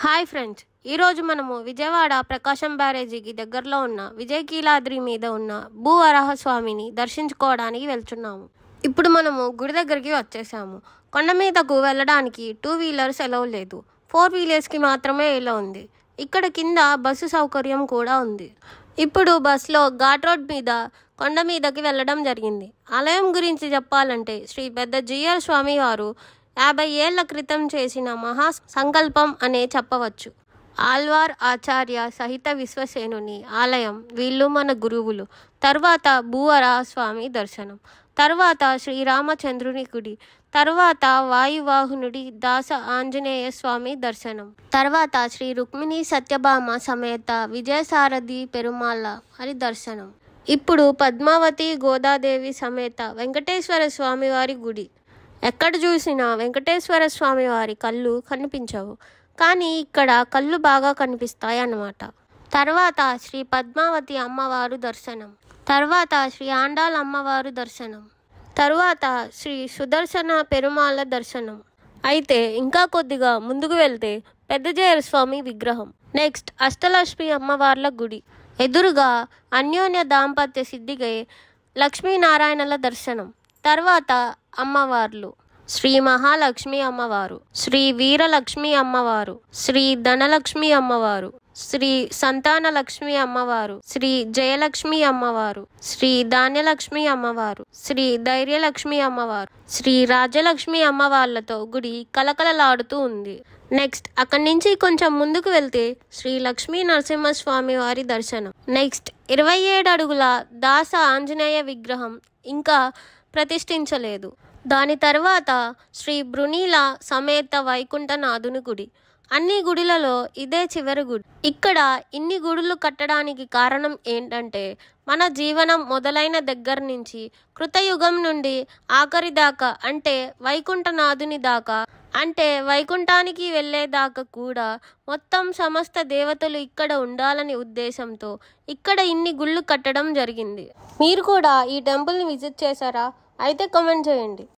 Hi friends, ఈరోజు మనము విజయవాడ ప్రకాశం బ్యారేజీకి దగ్గరలో ఉన్న విజయకీలాద్రి మీద ఉన్న భూ వరాహస్వామిని దర్శించుకోవడానికి వెళ్తున్నాము. ఇప్పుడు మనము గుడి దగ్గరికి వచ్చేసాము. కొండ మీదకు వెళ్ళడానికి 2 వీలర్స్ ఎలవ్ లేదు, 4 వీలర్స్కి మాత్రమే ఎలవ్ ఉంది. ఇక్కడ కింద బస్సు సౌకర్యం కూడా ఉంది. ఇప్పుడు బస్సులో ఘాట్ రోడ్ మీద కొండ మీదకి వెళ్ళడం జరిగింది. ఆలయం గురించి చెప్పాలంటే శ్రీ పెద్ద జిఆర్ స్వామి వారు 50 ఏళ్ల క్రితం చేసిన మహా సంకల్పం అనే చెప్పవచ్చు. ఆళ్వార్ ఆచార్య సహిత విశ్వసేనుని ఆలయం, వీళ్ళు మన గురువులు. తర్వాత భూవరాహస్వామి దర్శనం, తర్వాత శ్రీరామచంద్రుని గుడి, తర్వాత వాయువాహనుడి దాస ఆంజనేయ స్వామి దర్శనం, తర్వాత శ్రీ రుక్మిణి సత్యభామ సమేత విజయసారథి పెరుమాళ్ళ వారి దర్శనం. ఇప్పుడు పద్మావతి గోదాదేవి సమేత వెంకటేశ్వర స్వామి వారి గుడి. ఎక్కడ చూసినా వెంకటేశ్వర స్వామి వారి కళ్ళు కనిపించవు, కానీ ఇక్కడ కళ్ళు బాగా కనిపిస్తాయి అన్నమాట. తర్వాత శ్రీ పద్మావతి అమ్మవారు దర్శనం, తర్వాత శ్రీ ఆండాల్ అమ్మవారు దర్శనం, తర్వాత శ్రీ సుదర్శన పెరుమాళ్ళ దర్శనం. అయితే ఇంకా కొద్దిగా ముందుకు వెళ్తే పెద్దజేర స్వామి విగ్రహం, నెక్స్ట్ అష్టలక్ష్మి అమ్మవార్ల గుడి, ఎదురుగా అన్యోన్య దాంపత్య సిద్ధిగై లక్ష్మీనారాయణల దర్శనం. తర్వాత అమ్మవార్లు శ్రీ మహాలక్ష్మి అమ్మవారు, శ్రీ వీరలక్ష్మి అమ్మవారు, శ్రీ ధనలక్ష్మి అమ్మవారు, శ్రీ సంతానలక్ష్మి అమ్మవారు, శ్రీ జయలక్ష్మి అమ్మవారు, శ్రీ ధాన్యలక్ష్మి అమ్మవారు, శ్రీ ధైర్యలక్ష్మి అమ్మవారు, శ్రీ రాజలక్ష్మి అమ్మవార్లతో గుడి కలకలలాడుతూ ఉంది. నెక్స్ట్ అక్కడి నుంచి కొంచెం ముందుకు వెళ్తే శ్రీ లక్ష్మీ నరసింహస్వామి వారి దర్శనం. నెక్స్ట్ 27 అడుగుల దాస ఆంజనేయ విగ్రహం ఇంకా ప్రతిష్ఠించలేదు. దాని తర్వాత శ్రీ బృనీల సమేత వైకుంఠనాథుని గుడి. అన్ని గుడిలలో ఇదే చివరి గుడి. ఇక్కడ ఇన్ని గుడులు కట్టడానికి కారణం ఏంటంటే, మన జీవనం మొదలైన దగ్గర నుంచి కృతయుగం నుండి ఆఖరి దాకా, అంటే వైకుంఠనాథుని దాకా, అంటే వైకుంఠానికి వెళ్ళేదాకా కూడా మొత్తం సమస్త దేవతలు ఇక్కడ ఉండాలని ఉద్దేశంతో ఇక్కడ ఇన్ని గుళ్ళు కట్టడం జరిగింది. మీరు కూడా ఈ టెంపుల్ని విజిట్ చేశారా? అయితే కామెంట్ చేయండి.